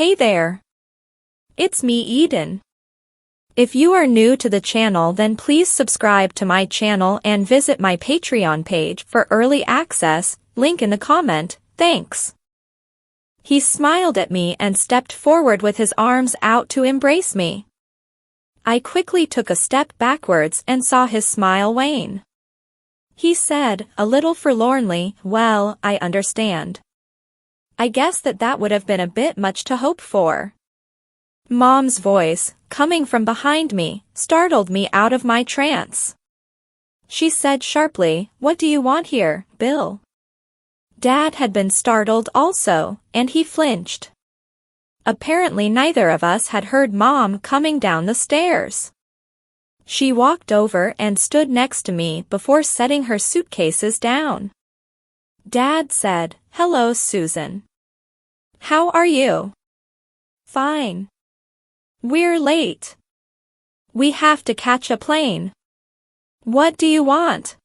Hey there. It's me, Eden. If you are new to the channel, then please subscribe to my channel and visit my Patreon page for early access, link in the comment, thanks. He smiled at me and stepped forward with his arms out to embrace me. I quickly took a step backwards and saw his smile wane. He said, a little forlornly, "Well, I understand. I guess that would have been a bit much to hope for." Mom's voice, coming from behind me, startled me out of my trance. She said sharply, "What do you want here, Bill?" Dad had been startled also, and he flinched. Apparently neither of us had heard Mom coming down the stairs. She walked over and stood next to me before setting her suitcases down. Dad said, "Hello, Susan. How are you?" "Fine. We're late. We have to catch a plane." "What do you want?"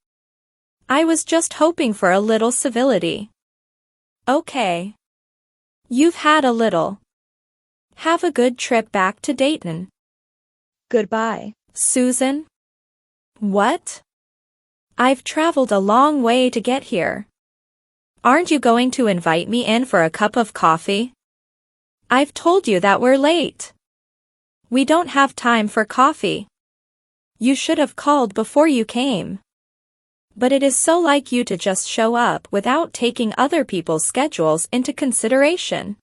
"I was just hoping for a little civility." "Okay. You've had a little. Have a good trip back to Dayton." "Goodbye, Susan." "What?" "I've traveled a long way to get here. Aren't you going to invite me in for a cup of coffee?" "I've told you that we're late. We don't have time for coffee. You should have called before you came. But it is so like you to just show up without taking other people's schedules into consideration."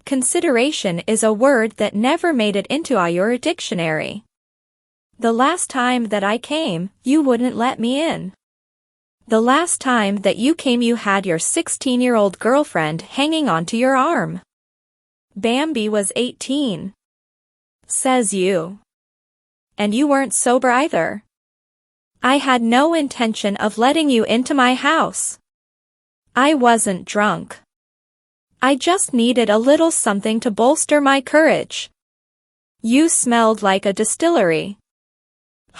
Consideration is a word that never made it into your dictionary. The last time that I came, you wouldn't let me in. The last time that you came, you had your 16-year-old girlfriend hanging onto your arm. Bambi was 18. Says you. And you weren't sober either. I had no intention of letting you into my house. I wasn't drunk. I just needed a little something to bolster my courage. You smelled like a distillery.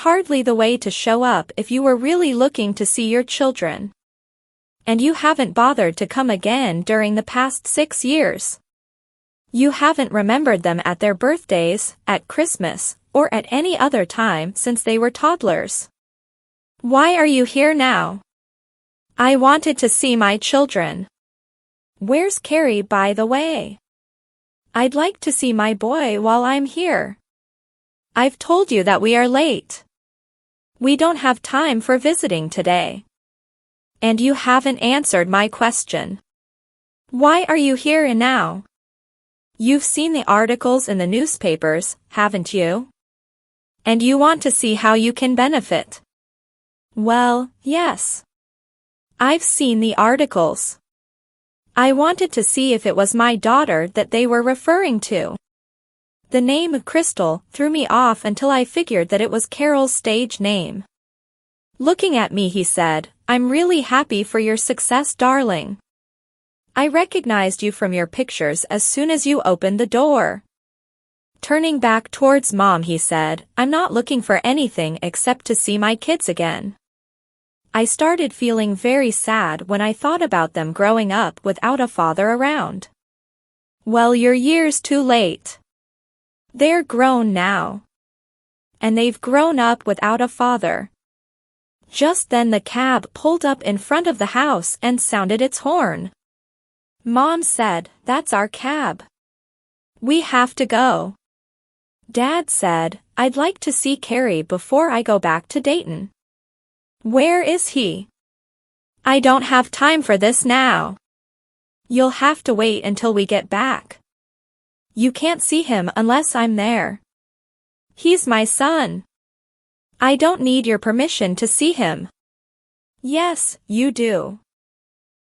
Hardly the way to show up if you were really looking to see your children. And you haven't bothered to come again during the past 6 years. You haven't remembered them at their birthdays, at Christmas, or at any other time since they were toddlers. Why are you here now? I wanted to see my children. Where's Carrie, by the way? I'd like to see my boy while I'm here. I've told you that we are late. We don't have time for visiting today. And you haven't answered my question. Why are you here now? You've seen the articles in the newspapers, haven't you? And you want to see how you can benefit. Well, yes. I've seen the articles. I wanted to see if it was my daughter that they were referring to. The name Crystal threw me off until I figured that it was Carol's stage name. Looking at me, he said, "I'm really happy for your success, darling. I recognized you from your pictures as soon as you opened the door." Turning back towards Mom, he said, "I'm not looking for anything except to see my kids again." I started feeling very sad when I thought about them growing up without a father around. Well, you're years too late. They're grown now. And they've grown up without a father. Just then the cab pulled up in front of the house and sounded its horn. Mom said, "That's our cab. We have to go." Dad said, "I'd like to see Carrie before I go back to Dayton." "Where is he?" "I don't have time for this now. You'll have to wait until we get back. You can't see him unless I'm there. He's my son. I don't need your permission to see him." "Yes, you do.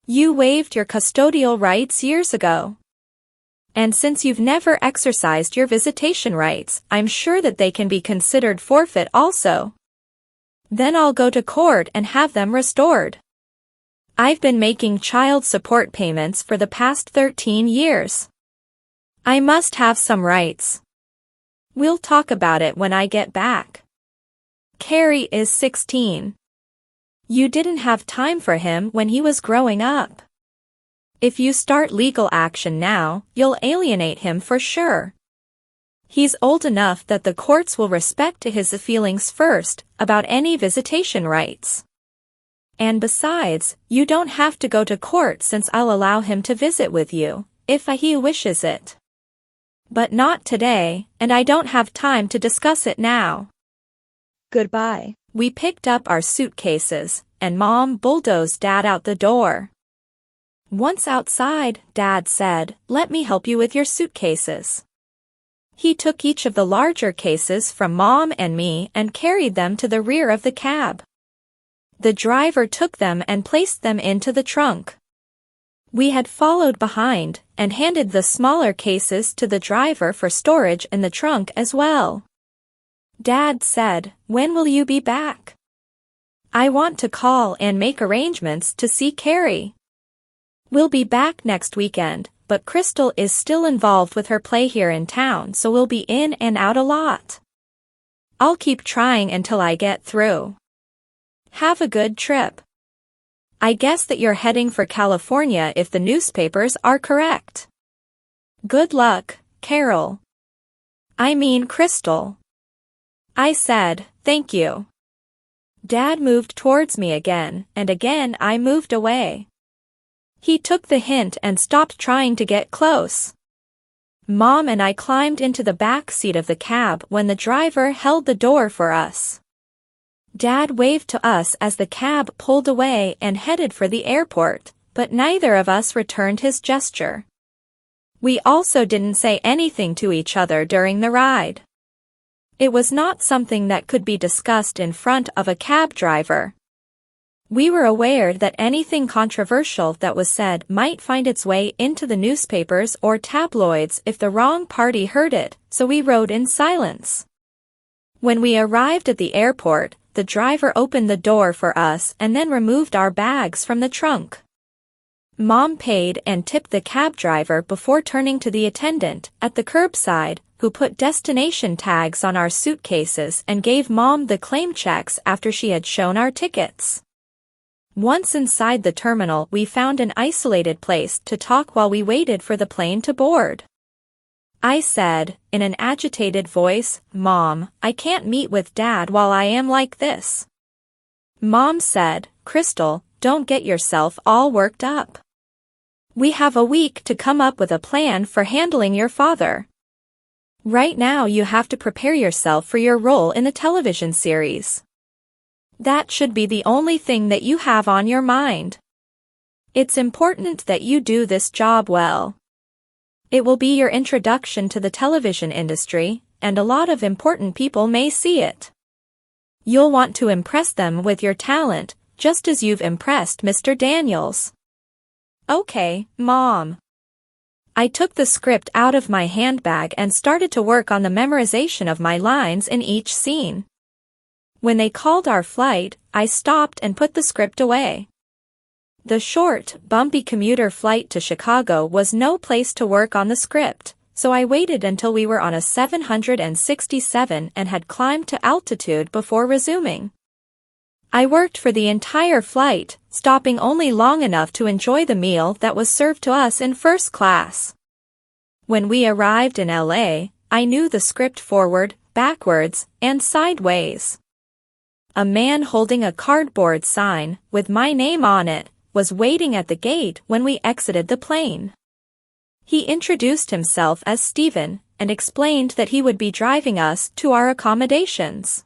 You waived your custodial rights years ago. And since you've never exercised your visitation rights, I'm sure that they can be considered forfeit also. Then I'll go to court and have them restored. I've been making child support payments for the past 13 years. I must have some rights. We'll talk about it when I get back. Carrie is 16. You didn't have time for him when he was growing up. If you start legal action now, you'll alienate him for sure. He's old enough that the courts will respect his feelings first about any visitation rights. And besides, you don't have to go to court since I'll allow him to visit with you, if he wishes it. But not today, and I don't have time to discuss it now. Goodbye. We picked up our suitcases, and Mom bulldozed Dad out the door. Once outside, Dad said, "Let me help you with your suitcases." He took each of the larger cases from Mom and me and carried them to the rear of the cab. The driver took them and placed them into the trunk. We had followed behind and handed the smaller cases to the driver for storage in the trunk as well. Dad said, "When will you be back? I want to call and make arrangements to see Carrie. We'll be back next weekend, but Crystal is still involved with her play here in town, so we'll be in and out a lot. I'll keep trying until I get through. Have a good trip. I guess that you're heading for California if the newspapers are correct. Good luck, Carol. I mean Crystal." I said, "Thank you." Dad moved towards me again, and again I moved away. He took the hint and stopped trying to get close. Mom and I climbed into the back seat of the cab when the driver held the door for us. Dad waved to us as the cab pulled away and headed for the airport, but neither of us returned his gesture. We also didn't say anything to each other during the ride. It was not something that could be discussed in front of a cab driver. We were aware that anything controversial that was said might find its way into the newspapers or tabloids if the wrong party heard it, so we rode in silence. When we arrived at the airport, the driver opened the door for us and then removed our bags from the trunk. Mom paid and tipped the cab driver before turning to the attendant at the curbside, who put destination tags on our suitcases and gave Mom the claim checks after she had shown our tickets. Once inside the terminal, we found an isolated place to talk while we waited for the plane to board. I said, in an agitated voice, "Mom, I can't meet with Dad while I am like this." Mom said, "Crystal, don't get yourself all worked up. We have a week to come up with a plan for handling your father. Right now you have to prepare yourself for your role in the television series. That should be the only thing that you have on your mind. It's important that you do this job well. It will be your introduction to the television industry, and a lot of important people may see it. You'll want to impress them with your talent, just as you've impressed Mr. Daniels." "Okay, Mom." I took the script out of my handbag and started to work on the memorization of my lines in each scene. When they called our flight, I stopped and put the script away. The short, bumpy commuter flight to Chicago was no place to work on the script, so I waited until we were on a 767 and had climbed to altitude before resuming. I worked for the entire flight, stopping only long enough to enjoy the meal that was served to us in first class. When we arrived in LA, I knew the script forward, backwards, and sideways. A man holding a cardboard sign, with my name on it, was waiting at the gate when we exited the plane. He introduced himself as Stephen, and explained that he would be driving us to our accommodations.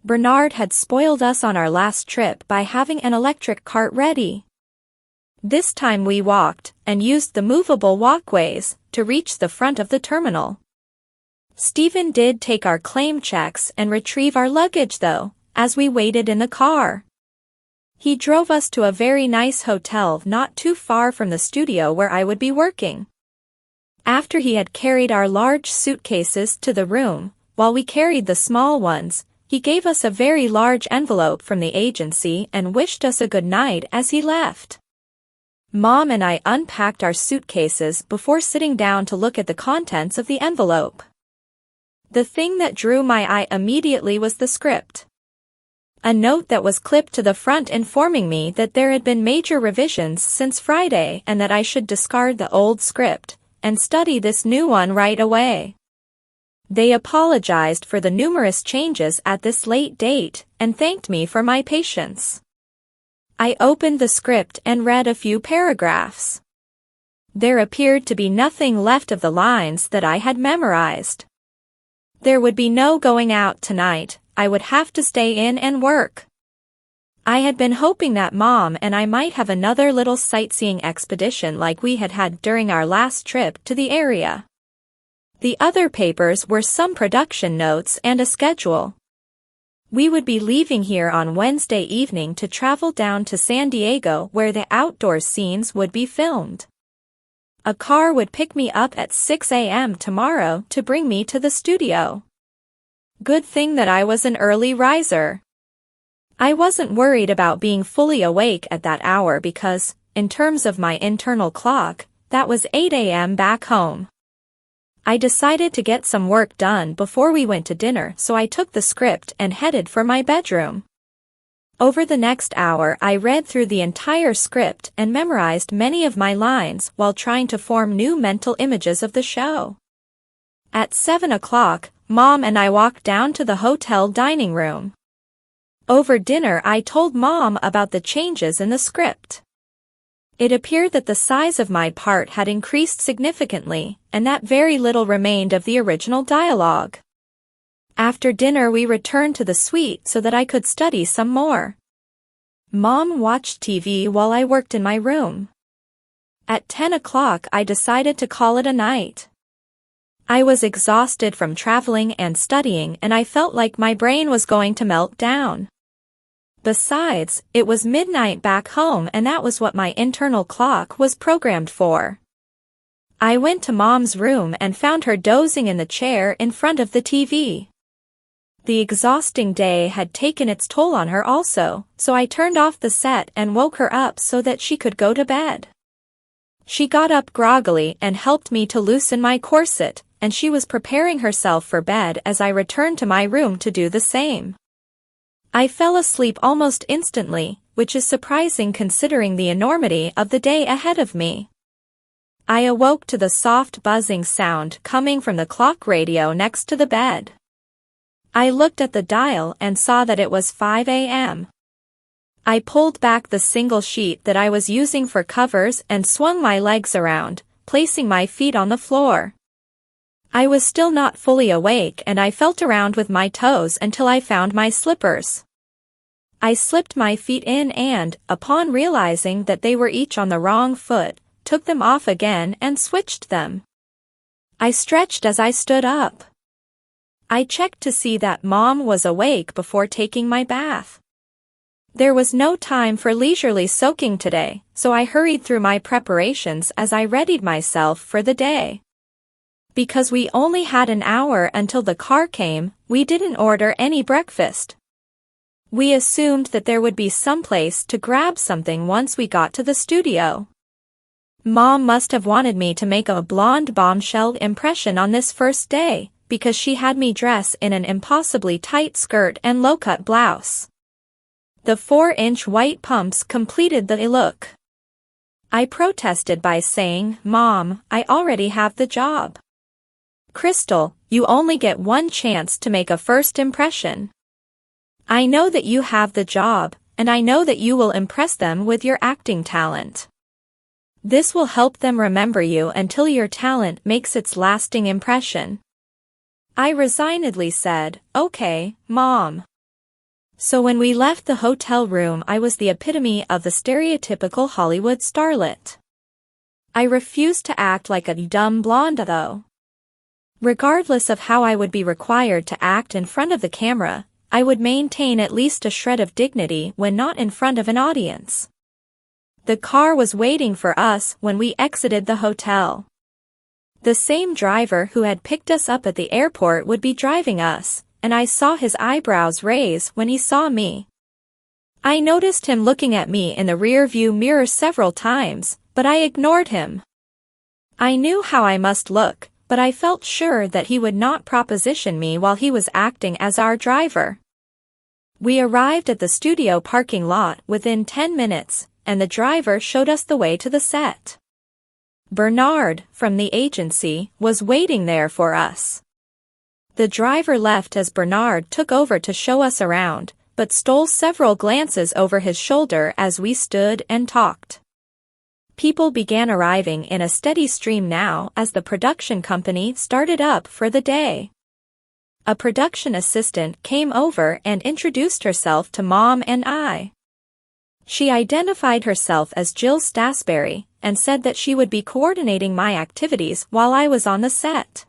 Bernard had spoiled us on our last trip by having an electric cart ready. This time we walked, and used the movable walkways, to reach the front of the terminal. Stephen did take our claim checks and retrieve our luggage though, as we waited in the car. He drove us to a very nice hotel not too far from the studio where I would be working. After he had carried our large suitcases to the room, while we carried the small ones, he gave us a very large envelope from the agency and wished us a good night as he left. Mom and I unpacked our suitcases before sitting down to look at the contents of the envelope. The thing that drew my eye immediately was the script. A note that was clipped to the front informing me that there had been major revisions since Friday and that I should discard the old script and study this new one right away. They apologized for the numerous changes at this late date and thanked me for my patience. I opened the script and read a few paragraphs. There appeared to be nothing left of the lines that I had memorized. There would be no going out tonight. I would have to stay in and work. I had been hoping that Mom and I might have another little sightseeing expedition like we had had during our last trip to the area. The other papers were some production notes and a schedule. We would be leaving here on Wednesday evening to travel down to San Diego where the outdoor scenes would be filmed. A car would pick me up at 6 a.m. tomorrow to bring me to the studio. Good thing that I was an early riser. I wasn't worried about being fully awake at that hour because, in terms of my internal clock, that was 8 a.m. back home. I decided to get some work done before we went to dinner, so I took the script and headed for my bedroom. Over the next hour I read through the entire script and memorized many of my lines while trying to form new mental images of the show. At 7 o'clock, Mom and I walked down to the hotel dining room. Over dinner I told Mom about the changes in the script. It appeared that the size of my part had increased significantly, and that very little remained of the original dialogue. After dinner we returned to the suite so that I could study some more. Mom watched TV while I worked in my room. At 10 o'clock I decided to call it a night. I was exhausted from traveling and studying and I felt like my brain was going to melt down. Besides, it was midnight back home and that was what my internal clock was programmed for. I went to Mom's room and found her dozing in the chair in front of the TV. The exhausting day had taken its toll on her also, so I turned off the set and woke her up so that she could go to bed. She got up groggily and helped me to loosen my corset, and she was preparing herself for bed as I returned to my room to do the same. I fell asleep almost instantly, which is surprising considering the enormity of the day ahead of me. I awoke to the soft buzzing sound coming from the clock radio next to the bed. I looked at the dial and saw that it was 5 a.m. I pulled back the single sheet that I was using for covers and swung my legs around, placing my feet on the floor. I was still not fully awake and I felt around with my toes until I found my slippers. I slipped my feet in and, upon realizing that they were each on the wrong foot, took them off again and switched them. I stretched as I stood up. I checked to see that Mom was awake before taking my bath. There was no time for leisurely soaking today, so I hurried through my preparations as I readied myself for the day. Because we only had an hour until the car came, we didn't order any breakfast. We assumed that there would be some place to grab something once we got to the studio. Mom must have wanted me to make a blonde bombshell impression on this first day, because she had me dress in an impossibly tight skirt and low-cut blouse. The 4-inch white pumps completed the look. I protested by saying, "Mom, I already have the job." "Crystal, you only get one chance to make a first impression. I know that you have the job, and I know that you will impress them with your acting talent. This will help them remember you until your talent makes its lasting impression." I resignedly said, "Okay, Mom." So when we left the hotel room I was the epitome of the stereotypical Hollywood starlet. I refused to act like a dumb blonde though. Regardless of how I would be required to act in front of the camera, I would maintain at least a shred of dignity when not in front of an audience. The car was waiting for us when we exited the hotel. The same driver who had picked us up at the airport would be driving us, and I saw his eyebrows raise when he saw me. I noticed him looking at me in the rear-view mirror several times, but I ignored him. I knew how I must look, but I felt sure that he would not proposition me while he was acting as our driver. We arrived at the studio parking lot within 10 minutes, and the driver showed us the way to the set. Bernard, from the agency, was waiting there for us. The driver left as Bernard took over to show us around, but stole several glances over his shoulder as we stood and talked. People began arriving in a steady stream now as the production company started up for the day. A production assistant came over and introduced herself to Mom and I. She identified herself as Jill Stansberry and said that she would be coordinating my activities while I was on the set.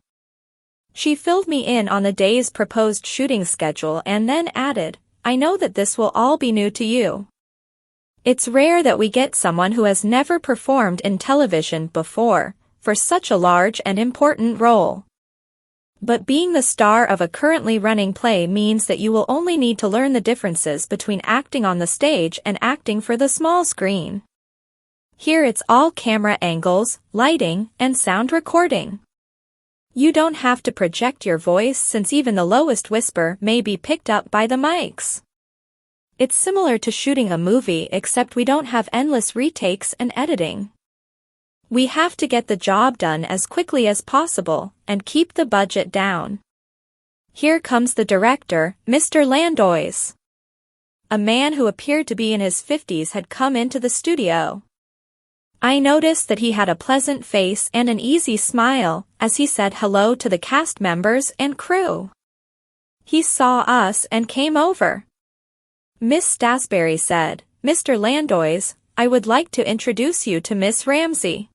She filled me in on the day's proposed shooting schedule and then added, "I know that this will all be new to you. It's rare that we get someone who has never performed in television before, for such a large and important role. But being the star of a currently running play means that you will only need to learn the differences between acting on the stage and acting for the small screen. Here it's all camera angles, lighting, and sound recording. You don't have to project your voice since even the lowest whisper may be picked up by the mics. It's similar to shooting a movie except we don't have endless retakes and editing. We have to get the job done as quickly as possible and keep the budget down. Here comes the director, Mr. Landois." A man who appeared to be in his 50s had come into the studio. I noticed that he had a pleasant face and an easy smile as he said hello to the cast members and crew. He saw us and came over. Miss Stansberry said, "Mr. Landois, I would like to introduce you to Miss Ramsey."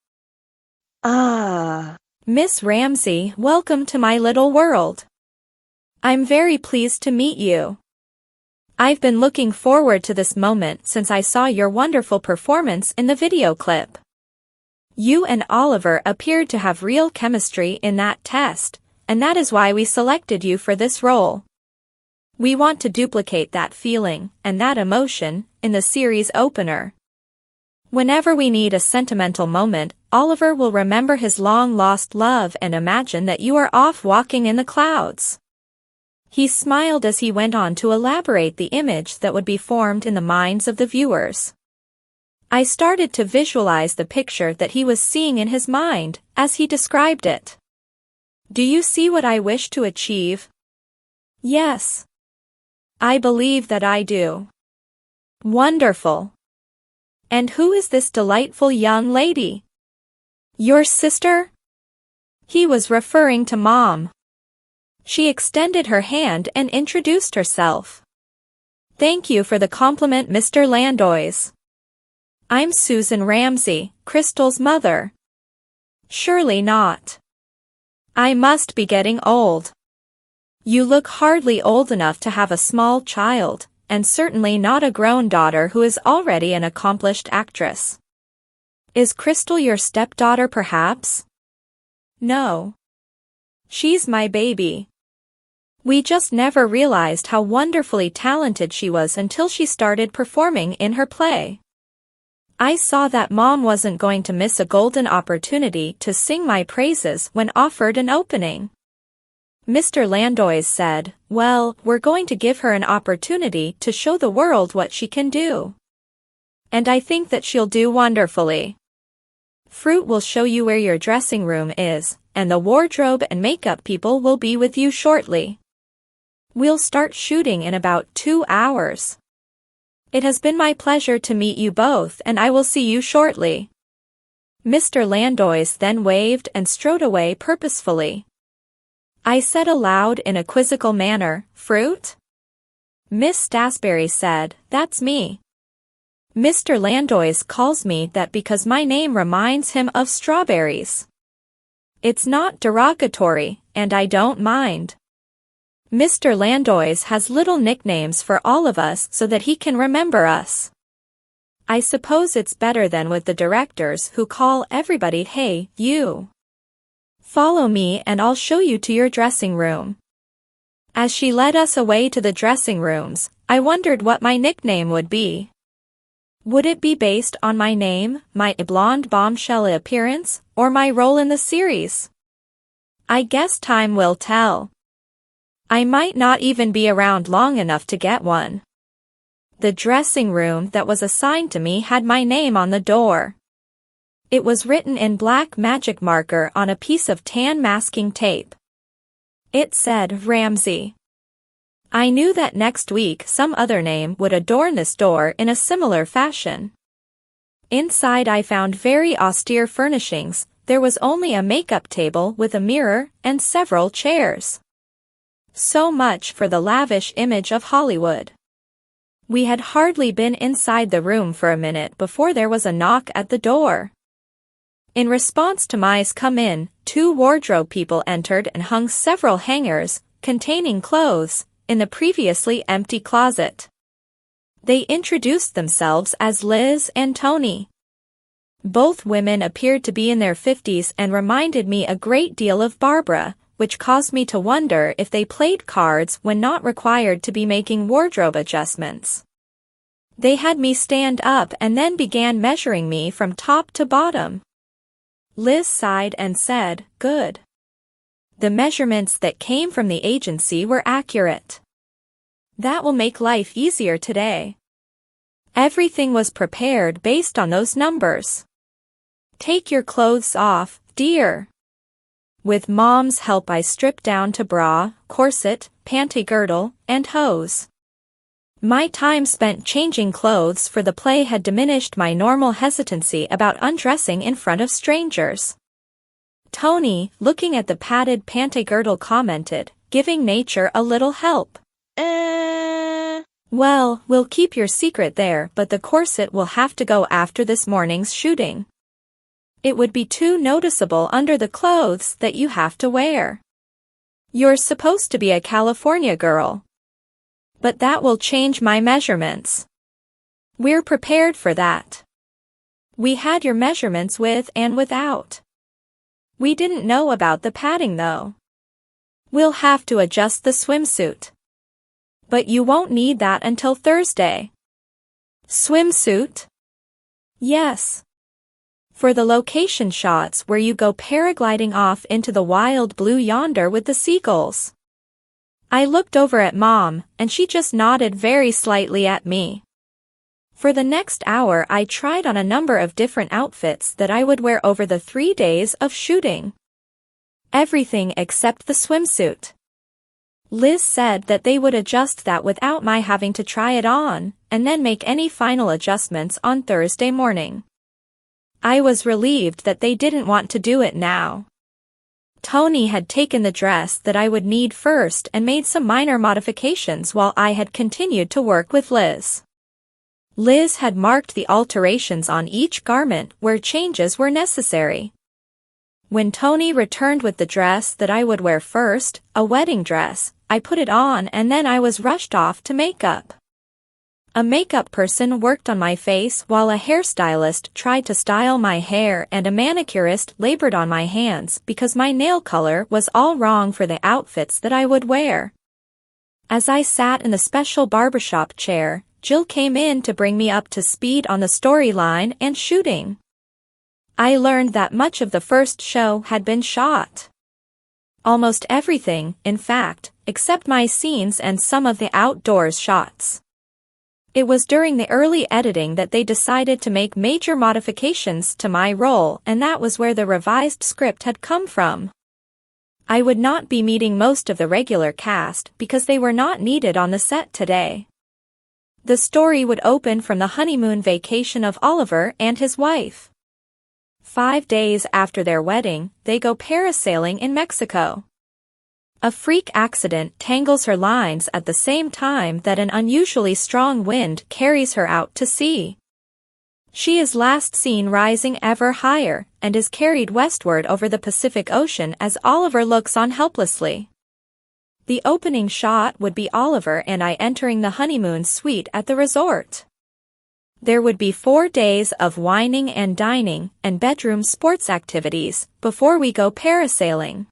Miss Ramsey, welcome to my little world. I'm very pleased to meet you. I've been looking forward to this moment since I saw your wonderful performance in the video clip. You and Oliver appeared to have real chemistry in that test, and that is why we selected you for this role. We want to duplicate that feeling and that emotion in the series opener. Whenever we need a sentimental moment, Oliver will remember his long-lost love and imagine that you are off walking in the clouds. He smiled as he went on to elaborate the image that would be formed in the minds of the viewers. I started to visualize the picture that he was seeing in his mind as he described it. Do you see what I wish to achieve? Yes. I believe that I do. Wonderful. And who is this delightful young lady? Your sister? He was referring to Mom. She extended her hand and introduced herself. Thank you for the compliment, Mr. Landois. I'm Susan Ramsey, Crystal's mother. Surely not. I must be getting old. You look hardly old enough to have a small child, and certainly not a grown daughter who is already an accomplished actress. Is Crystal your stepdaughter perhaps? No. She's my baby. We just never realized how wonderfully talented she was until she started performing in her play. I saw that Mom wasn't going to miss a golden opportunity to sing my praises when offered an opening. Mr. Landois said, "Well, we're going to give her an opportunity to show the world what she can do. And I think that she'll do wonderfully. Fruit will show you where your dressing room is, and the wardrobe and makeup people will be with you shortly. We'll start shooting in about 2 hours. It has been my pleasure to meet you both, and I will see you shortly." Mr. Landois then waved and strode away purposefully. I said aloud in a quizzical manner, "Fruit?" Miss Stansberry said, "That's me. Mr. Landois calls me that because my name reminds him of strawberries. It's not derogatory, and I don't mind. Mr. Landois has little nicknames for all of us so that he can remember us. I suppose it's better than with the directors who call everybody hey, you. Follow me and I'll show you to your dressing room." As she led us away to the dressing rooms, I wondered what my nickname would be. Would it be based on my name, my blonde bombshell appearance, or my role in the series? I guess time will tell. I might not even be around long enough to get one. The dressing room that was assigned to me had my name on the door. It was written in black magic marker on a piece of tan masking tape. It said Ramsey. I knew that next week some other name would adorn this door in a similar fashion. Inside I found very austere furnishings. There was only a makeup table with a mirror and several chairs. So much for the lavish image of Hollywood. We had hardly been inside the room for a minute before there was a knock at the door. In response to my "come in," 2 wardrobe people entered and hung several hangers, containing clothes, in the previously empty closet. They introduced themselves as Liz and Tony. Both women appeared to be in their 50s and reminded me a great deal of Barbara, which caused me to wonder if they played cards when not required to be making wardrobe adjustments. They had me stand up and then began measuring me from top to bottom. Liz sighed and said, "Good." The measurements that came from the agency were accurate. That will make life easier today. Everything was prepared based on those numbers. Take your clothes off, dear. With Mom's help I stripped down to bra, corset, panty girdle, and hose. My time spent changing clothes for the play had diminished my normal hesitancy about undressing in front of strangers. Tony, looking at the padded panty girdle, commented, giving nature a little help. Well, we'll keep your secret there, but the corset will have to go after this morning's shooting. It would be too noticeable under the clothes that you have to wear. You're supposed to be a California girl. But that will change my measurements. We're prepared for that. We had your measurements with and without. We didn't know about the padding though. We'll have to adjust the swimsuit. But you won't need that until Thursday. Swimsuit? Yes. For the location shots where you go paragliding off into the wild blue yonder with the seagulls. I looked over at Mom, and she just nodded very slightly at me. For the next hour I tried on a number of different outfits that I would wear over the 3 days of shooting. Everything except the swimsuit. Liz said that they would adjust that without my having to try it on, and then make any final adjustments on Thursday morning. I was relieved that they didn't want to do it now. Tony had taken the dress that I would need first and made some minor modifications while I had continued to work with Liz. Liz had marked the alterations on each garment where changes were necessary. When Tony returned with the dress that I would wear first, a wedding dress, I put it on and then I was rushed off to makeup. A makeup person worked on my face while a hairstylist tried to style my hair and a manicurist labored on my hands because my nail color was all wrong for the outfits that I would wear. As I sat in the special barbershop chair, Jill came in to bring me up to speed on the storyline and shooting. I learned that much of the first show had been shot. Almost everything, in fact, except my scenes and some of the outdoors shots. It was during the early editing that they decided to make major modifications to my role, and that was where the revised script had come from. I would not be meeting most of the regular cast because they were not needed on the set today. The story would open from the honeymoon vacation of Oliver and his wife. 5 days after their wedding, they go parasailing in Mexico. A freak accident tangles her lines at the same time that an unusually strong wind carries her out to sea. She is last seen rising ever higher, and is carried westward over the Pacific Ocean as Oliver looks on helplessly. The opening shot would be Oliver and I entering the honeymoon suite at the resort. There would be 4 days of wining and dining and bedroom sports activities before we go parasailing.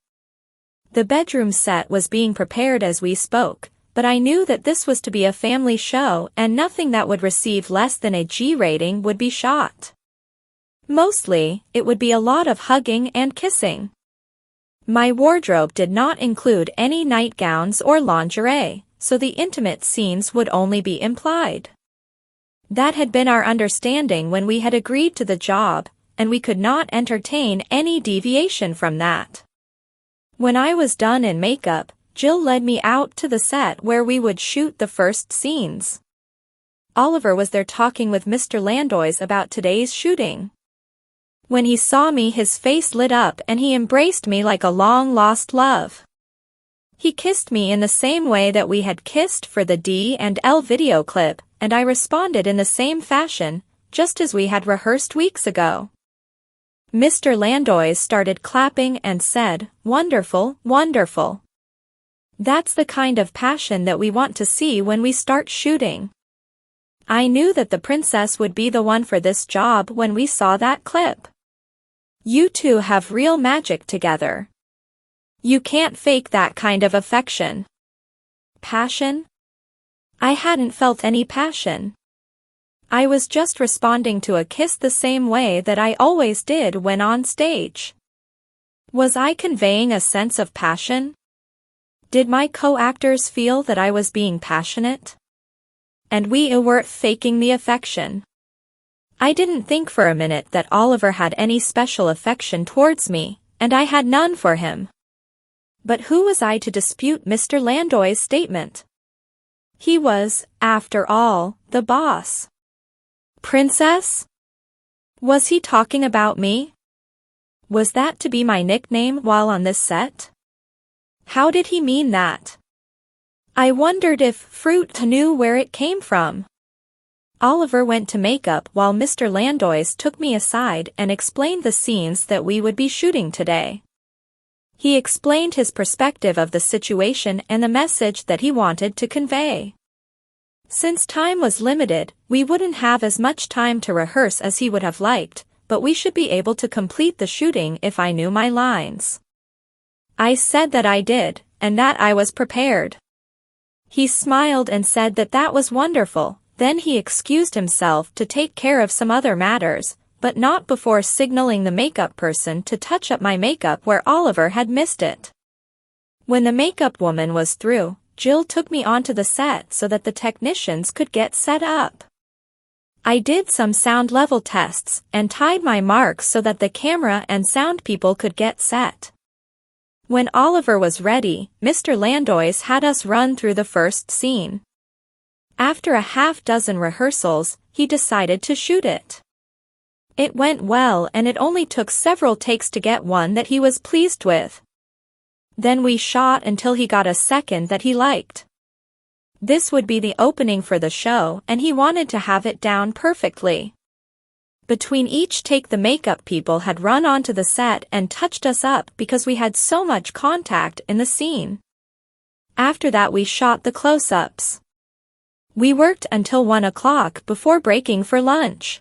The bedroom set was being prepared as we spoke, but I knew that this was to be a family show and nothing that would receive less than a G rating would be shot. Mostly, it would be a lot of hugging and kissing. My wardrobe did not include any nightgowns or lingerie, so the intimate scenes would only be implied. That had been our understanding when we had agreed to the job, and we could not entertain any deviation from that. When I was done in makeup, Jill led me out to the set where we would shoot the first scenes. Oliver was there talking with Mr. Landois about today's shooting. When he saw me, his face lit up and he embraced me like a long-lost love. He kissed me in the same way that we had kissed for the D&L video clip, and I responded in the same fashion, just as we had rehearsed weeks ago. Mr. Landois started clapping and said, "Wonderful, wonderful. That's the kind of passion that we want to see when we start shooting." I knew that the princess would be the one for this job when we saw that clip. You two have real magic together. You can't fake that kind of affection. Passion? I hadn't felt any passion. I was just responding to a kiss the same way that I always did when on stage. Was I conveying a sense of passion? Did my co-actors feel that I was being passionate? And we weren't faking the affection. I didn't think for a minute that Oliver had any special affection towards me, and I had none for him. But who was I to dispute Mr. Landois' statement? He was, after all, the boss. Princess? Was he talking about me? Was that to be my nickname while on this set? How did he mean that? I wondered if Fruit knew where it came from. Oliver went to makeup while Mr. Landois took me aside and explained the scenes that we would be shooting today. He explained his perspective of the situation and the message that he wanted to convey. Since time was limited, we wouldn't have as much time to rehearse as he would have liked, but we should be able to complete the shooting if I knew my lines. I said that I did, and that I was prepared. He smiled and said that that was wonderful. Then he excused himself to take care of some other matters, but not before signaling the makeup person to touch up my makeup where Oliver had missed it. When the makeup woman was through, Jill took me onto the set so that the technicians could get set up. I did some sound level tests and tied my marks so that the camera and sound people could get set. When Oliver was ready, Mr. Landois had us run through the first scene. After a half-dozen rehearsals, he decided to shoot it. It went well and it only took several takes to get one that he was pleased with. Then we shot until he got a second that he liked. This would be the opening for the show and he wanted to have it down perfectly. Between each take, the makeup people had run onto the set and touched us up because we had so much contact in the scene. After that we shot the close-ups. We worked until 1 o'clock before breaking for lunch.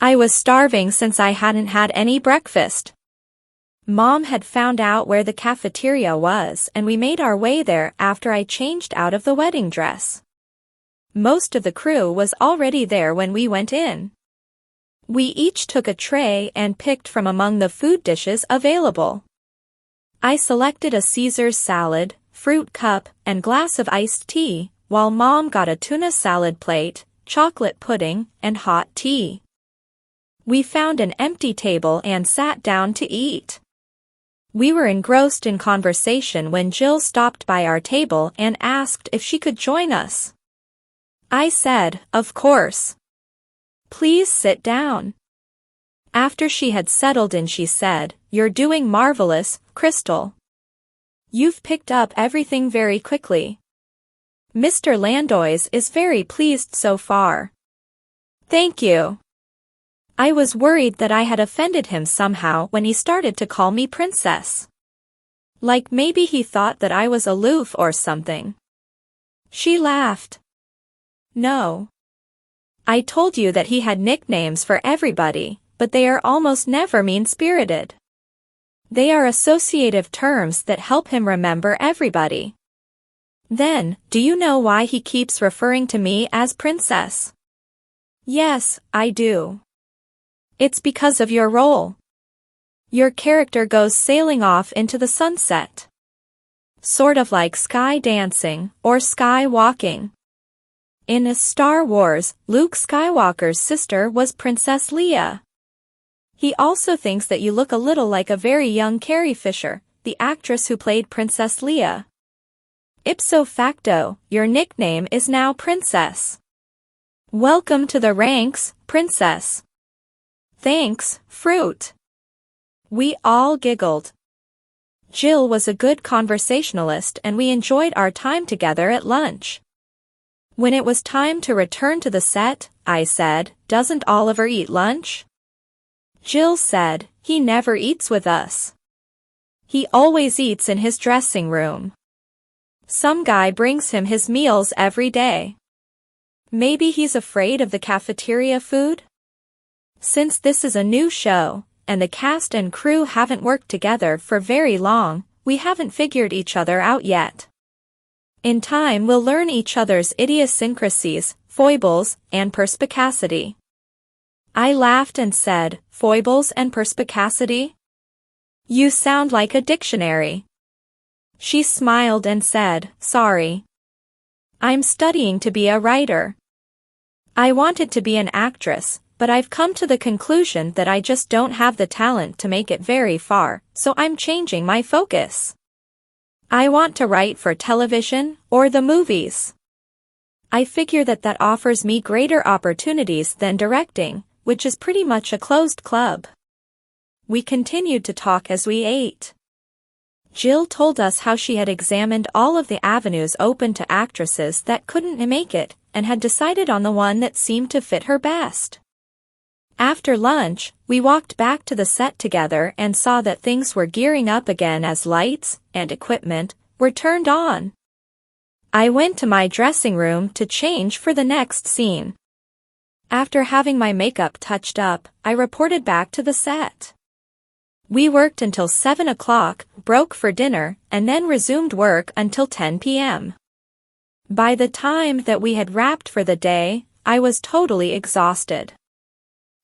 I was starving since I hadn't had any breakfast. Mom had found out where the cafeteria was and we made our way there after I changed out of the wedding dress. Most of the crew was already there when we went in. We each took a tray and picked from among the food dishes available. I selected a Caesar salad, fruit cup, and glass of iced tea, while Mom got a tuna salad plate, chocolate pudding, and hot tea. We found an empty table and sat down to eat. We were engrossed in conversation when Jill stopped by our table and asked if she could join us. I said, "Of course. Please sit down." After she had settled in, she said, "You're doing marvelous, Crystal. You've picked up everything very quickly. Mr. Landois is very pleased so far." "Thank you." I was worried that I had offended him somehow when he started to call me princess. Like maybe he thought that I was aloof or something. She laughed. "No. I told you that he had nicknames for everybody, but they are almost never mean-spirited. They are associative terms that help him remember everybody." "Then, do you know why he keeps referring to me as princess?" "Yes, I do. It's because of your role. Your character goes sailing off into the sunset. Sort of like sky dancing or sky walking. In Star Wars, Luke Skywalker's sister was Princess Leia. He also thinks that you look a little like a very young Carrie Fisher, the actress who played Princess Leia. Ipso facto, your nickname is now Princess. Welcome to the ranks, Princess. Thanks, Fruit. We all giggled. Jill was a good conversationalist and we enjoyed our time together at lunch. When it was time to return to the set, I said, "Doesn't Oliver eat lunch?" Jill said, "He never eats with us. He always eats in his dressing room. Some guy brings him his meals every day. Maybe he's afraid of the cafeteria food?" Since this is a new show, and the cast and crew haven't worked together for very long, we haven't figured each other out yet. In time we'll learn each other's idiosyncrasies, foibles, and perspicacity. I laughed and said, "Foibles and perspicacity? You sound like a dictionary." She smiled and said, "Sorry. I'm studying to be a writer. I wanted to be an actress, but I've come to the conclusion that I just don't have the talent to make it very far, so I'm changing my focus. I want to write for television or the movies. I figure that offers me greater opportunities than directing, which is pretty much a closed club." We continued to talk as we ate. Jill told us how she had examined all of the avenues open to actresses that couldn't make it, and had decided on the one that seemed to fit her best. After lunch, we walked back to the set together and saw that things were gearing up again as lights and equipment were turned on. I went to my dressing room to change for the next scene. After having my makeup touched up, I reported back to the set. We worked until 7 o'clock, broke for dinner, and then resumed work until 10 p.m. By the time that we had wrapped for the day, I was totally exhausted.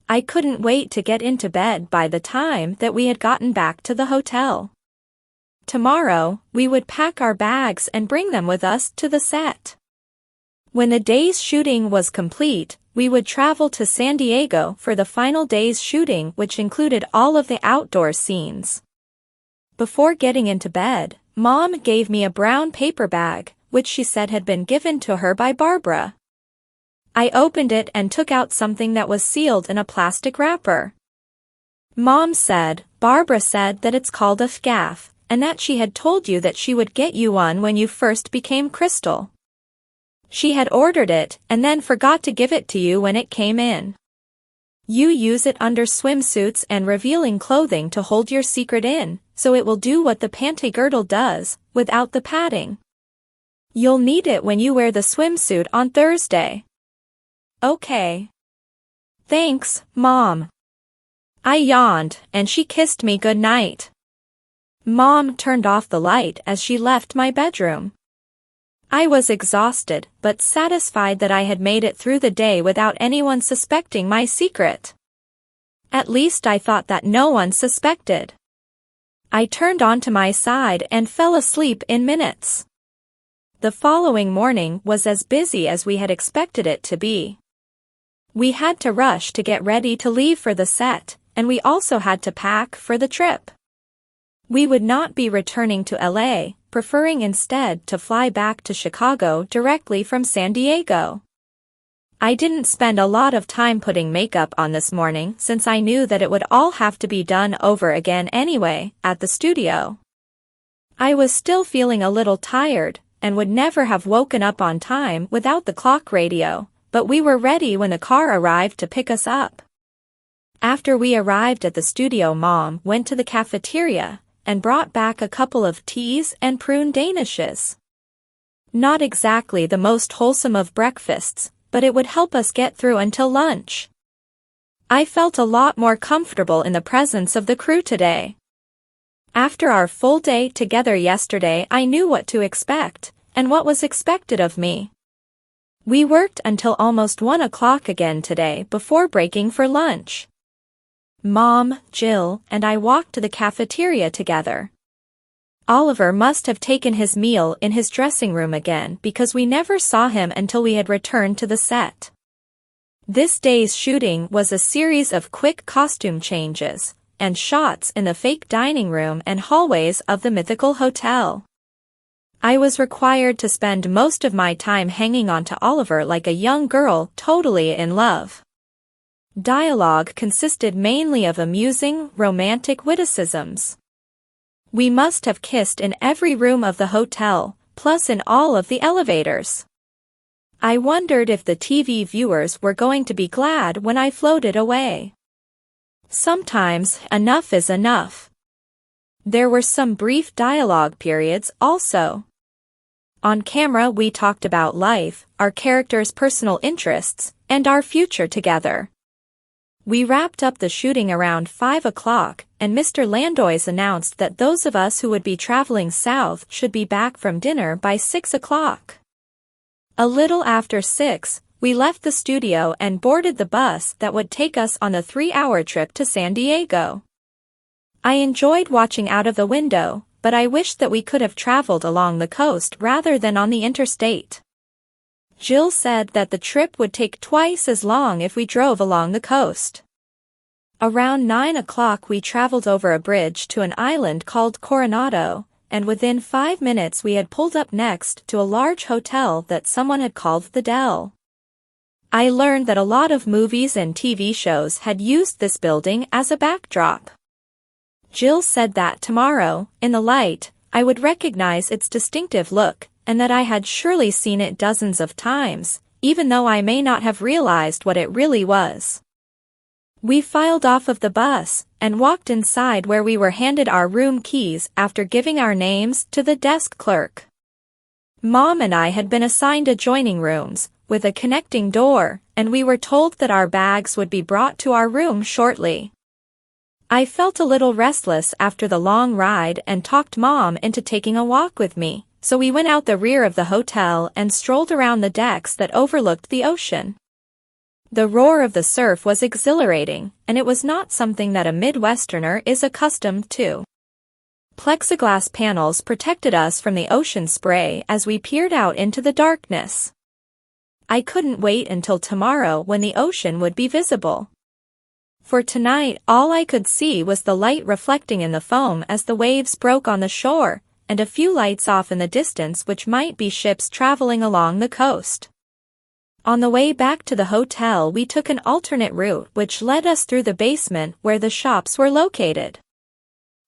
I couldn't wait to get into bed by the time that we had gotten back to the hotel. Tomorrow, we would pack our bags and bring them with us to the set. When the day's shooting was complete, we would travel to San Diego for the final day's shooting, which included all of the outdoor scenes. Before getting into bed, Mom gave me a brown paper bag, which she said had been given to her by Barbara. I opened it and took out something that was sealed in a plastic wrapper. Mom said, "Barbara said that it's called a FGAF, and that she had told you that she would get you one when you first became Crystal. She had ordered it and then forgot to give it to you when it came in. You use it under swimsuits and revealing clothing to hold your secret in, so it will do what the panty girdle does, without the padding. You'll need it when you wear the swimsuit on Thursday." "Okay. Thanks, Mom." I yawned, and she kissed me goodnight. Mom turned off the light as she left my bedroom. I was exhausted, but satisfied that I had made it through the day without anyone suspecting my secret. At least I thought that no one suspected. I turned onto my side and fell asleep in minutes. The following morning was as busy as we had expected it to be. We had to rush to get ready to leave for the set, and we also had to pack for the trip. We would not be returning to LA, preferring instead to fly back to Chicago directly from San Diego. I didn't spend a lot of time putting makeup on this morning since I knew that it would all have to be done over again anyway, at the studio. I was still feeling a little tired, and would never have woken up on time without the clock radio, but we were ready when the car arrived to pick us up. After we arrived at the studio, Mom went to the cafeteria and brought back a couple of teas and prune danishes. Not exactly the most wholesome of breakfasts, but it would help us get through until lunch. I felt a lot more comfortable in the presence of the crew today. After our full day together yesterday, I knew what to expect, and what was expected of me. We worked until almost 1 o'clock again today before breaking for lunch. Mom, Jill, and I walked to the cafeteria together. Oliver must have taken his meal in his dressing room again because we never saw him until we had returned to the set. This day's shooting was a series of quick costume changes and shots in the fake dining room and hallways of the mythical hotel. I was required to spend most of my time hanging on to Oliver like a young girl totally in love. Dialogue consisted mainly of amusing, romantic witticisms. We must have kissed in every room of the hotel, plus in all of the elevators. I wondered if the TV viewers were going to be glad when I floated away. Sometimes, enough is enough. There were some brief dialogue periods also. On camera we talked about life, our characters' personal interests, and our future together. We wrapped up the shooting around 5 o'clock, and Mr. Landois announced that those of us who would be traveling south should be back from dinner by 6 o'clock. A little after 6, we left the studio and boarded the bus that would take us on the 3-hour trip to San Diego. I enjoyed watching out of the window, but I wished that we could have traveled along the coast rather than on the interstate. Jill said that the trip would take twice as long if we drove along the coast. Around 9 o'clock we traveled over a bridge to an island called Coronado, and within 5 minutes we had pulled up next to a large hotel that someone had called the Dell. I learned that a lot of movies and TV shows had used this building as a backdrop. Jill said that tomorrow, in the light, I would recognize its distinctive look, and that I had surely seen it dozens of times, even though I may not have realized what it really was. We filed off of the bus, and walked inside where we were handed our room keys after giving our names to the desk clerk. Mom and I had been assigned adjoining rooms, with a connecting door, and we were told that our bags would be brought to our room shortly. I felt a little restless after the long ride and talked Mom into taking a walk with me, so we went out the rear of the hotel and strolled around the decks that overlooked the ocean. The roar of the surf was exhilarating, and it was not something that a Midwesterner is accustomed to. Plexiglass panels protected us from the ocean spray as we peered out into the darkness. I couldn't wait until tomorrow when the ocean would be visible. For tonight, all I could see was the light reflecting in the foam as the waves broke on the shore, and a few lights off in the distance which might be ships traveling along the coast. On the way back to the hotel we took an alternate route which led us through the basement where the shops were located.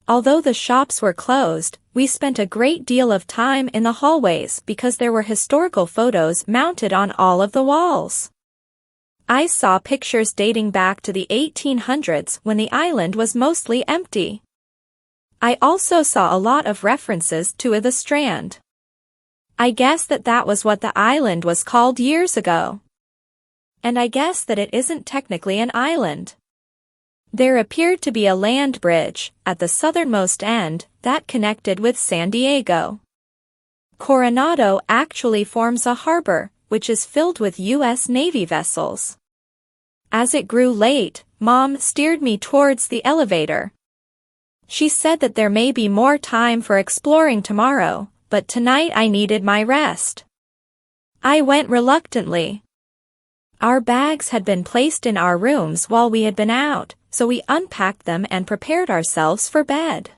Although the shops were closed, we spent a great deal of time in the hallways because there were historical photos mounted on all of the walls. I saw pictures dating back to the 1800s when the island was mostly empty. I also saw a lot of references to the Strand. I guess that was what the island was called years ago. And I guess that it isn't technically an island. There appeared to be a land bridge at the southernmost end that connected with San Diego. Coronado actually forms a harbor, which is filled with U.S. Navy vessels. As it grew late, Mom steered me towards the elevator. She said that there may be more time for exploring tomorrow, but tonight I needed my rest. I went reluctantly. Our bags had been placed in our rooms while we had been out, so we unpacked them and prepared ourselves for bed.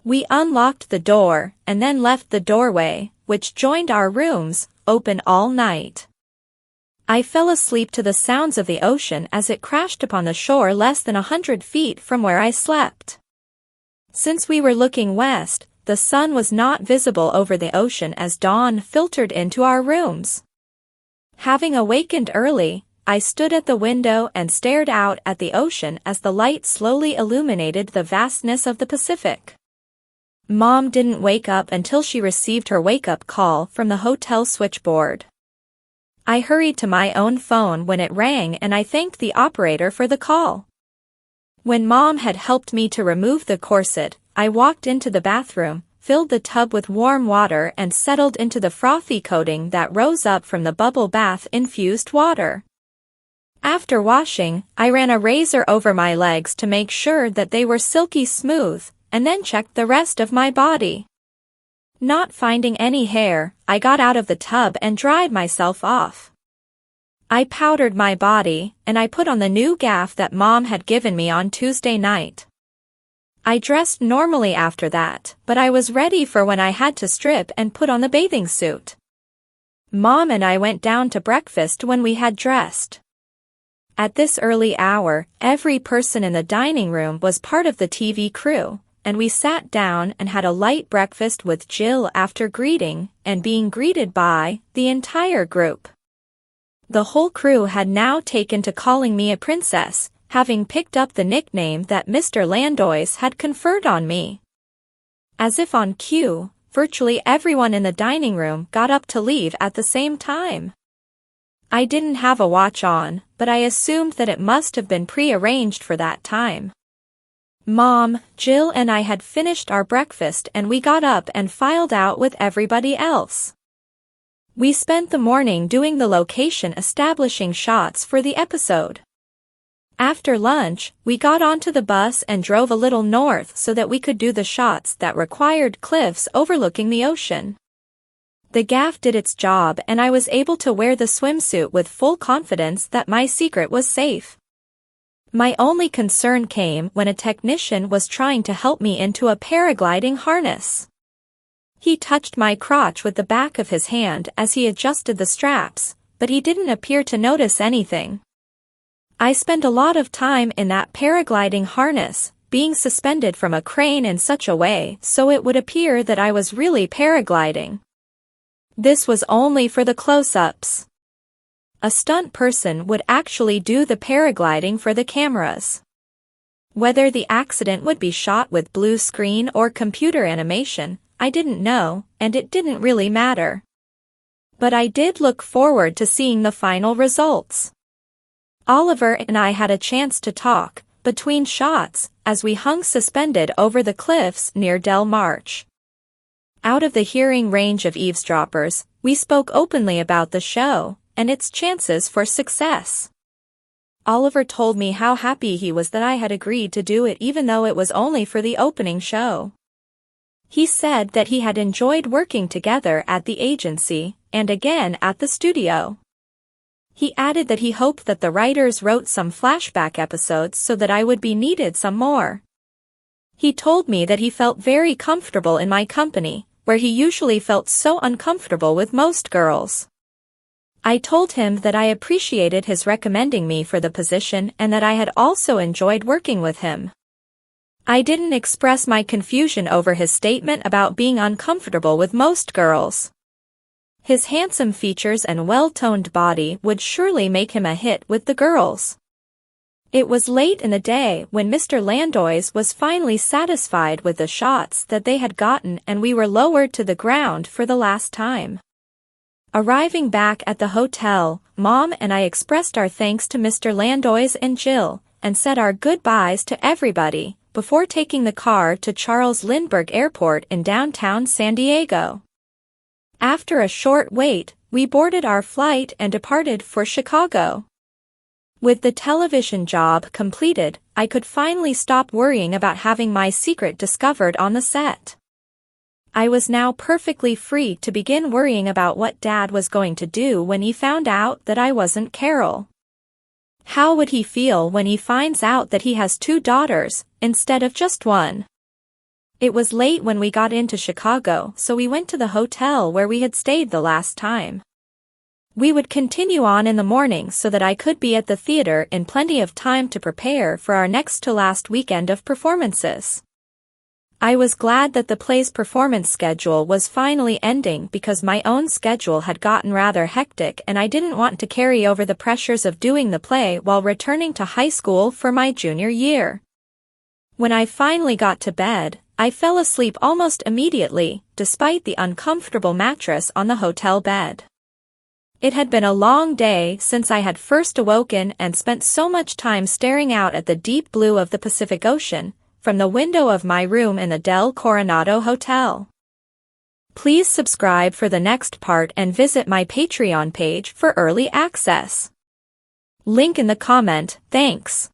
We unlocked the door, and then left the doorway, which joined our rooms, open all night. I fell asleep to the sounds of the ocean as it crashed upon the shore less than 100 feet from where I slept. Since we were looking west, the sun was not visible over the ocean as dawn filtered into our rooms. Having awakened early, I stood at the window and stared out at the ocean as the light slowly illuminated the vastness of the Pacific. Mom didn't wake up until she received her wake-up call from the hotel switchboard. I hurried to my own phone when it rang and I thanked the operator for the call. When Mom had helped me to remove the corset, I walked into the bathroom, filled the tub with warm water and settled into the frothy coating that rose up from the bubble bath-infused water. After washing, I ran a razor over my legs to make sure that they were silky smooth, and then checked the rest of my body. Not finding any hair, I got out of the tub and dried myself off. I powdered my body, and I put on the new gaff that Mom had given me on Tuesday night. I dressed normally after that, but I was ready for when I had to strip and put on the bathing suit. Mom and I went down to breakfast when we had dressed. At this early hour, every person in the dining room was part of the TV crew, and we sat down and had a light breakfast with Jill after greeting and being greeted by the entire group. The whole crew had now taken to calling me a princess, having picked up the nickname that Mr. Landois had conferred on me. As if on cue, virtually everyone in the dining room got up to leave at the same time. I didn't have a watch on, but I assumed that it must have been pre-arranged for that time. Mom, Jill and I had finished our breakfast and we got up and filed out with everybody else. We spent the morning doing the location establishing shots for the episode. After lunch, we got onto the bus and drove a little north so that we could do the shots that required cliffs overlooking the ocean. The gaff did its job and I was able to wear the swimsuit with full confidence that my secret was safe. My only concern came when a technician was trying to help me into a paragliding harness. He touched my crotch with the back of his hand as he adjusted the straps, but he didn't appear to notice anything. I spent a lot of time in that paragliding harness, being suspended from a crane in such a way so it would appear that I was really paragliding. This was only for the close-ups. A stunt person would actually do the paragliding for the cameras. Whether the accident would be shot with blue screen or computer animation, I didn't know, and it didn't really matter. But I did look forward to seeing the final results. Oliver and I had a chance to talk, between shots, as we hung suspended over the cliffs near Del March. Out of the hearing range of eavesdroppers, we spoke openly about the show, and its chances for success. Oliver told me how happy he was that I had agreed to do it even though it was only for the opening show. He said that he had enjoyed working together at the agency, and again at the studio. He added that he hoped that the writers wrote some flashback episodes so that I would be needed some more. He told me that he felt very comfortable in my company, where he usually felt so uncomfortable with most girls. I told him that I appreciated his recommending me for the position and that I had also enjoyed working with him. I didn't express my confusion over his statement about being uncomfortable with most girls. His handsome features and well-toned body would surely make him a hit with the girls. It was late in the day when Mr. Landois was finally satisfied with the shots that they had gotten and we were lowered to the ground for the last time. Arriving back at the hotel, Mom and I expressed our thanks to Mr. Landois and Jill, and said our goodbyes to everybody, before taking the car to Charles Lindbergh Airport in downtown San Diego. After a short wait, we boarded our flight and departed for Chicago. With the television job completed, I could finally stop worrying about having my secret discovered on the set. I was now perfectly free to begin worrying about what Dad was going to do when he found out that I wasn't Carol. How would he feel when he finds out that he has 2 daughters, instead of just one? It was late when we got into Chicago, so we went to the hotel where we had stayed the last time. We would continue on in the morning so that I could be at the theater in plenty of time to prepare for our next to last weekend of performances. I was glad that the play's performance schedule was finally ending because my own schedule had gotten rather hectic and I didn't want to carry over the pressures of doing the play while returning to high school for my junior year. When I finally got to bed, I fell asleep almost immediately, despite the uncomfortable mattress on the hotel bed. It had been a long day since I had first awoken and spent so much time staring out at the deep blue of the Pacific Ocean, from the window of my room in the Del Coronado Hotel. Please subscribe for the next part and visit my Patreon page for early access. Link in the comment. Thanks.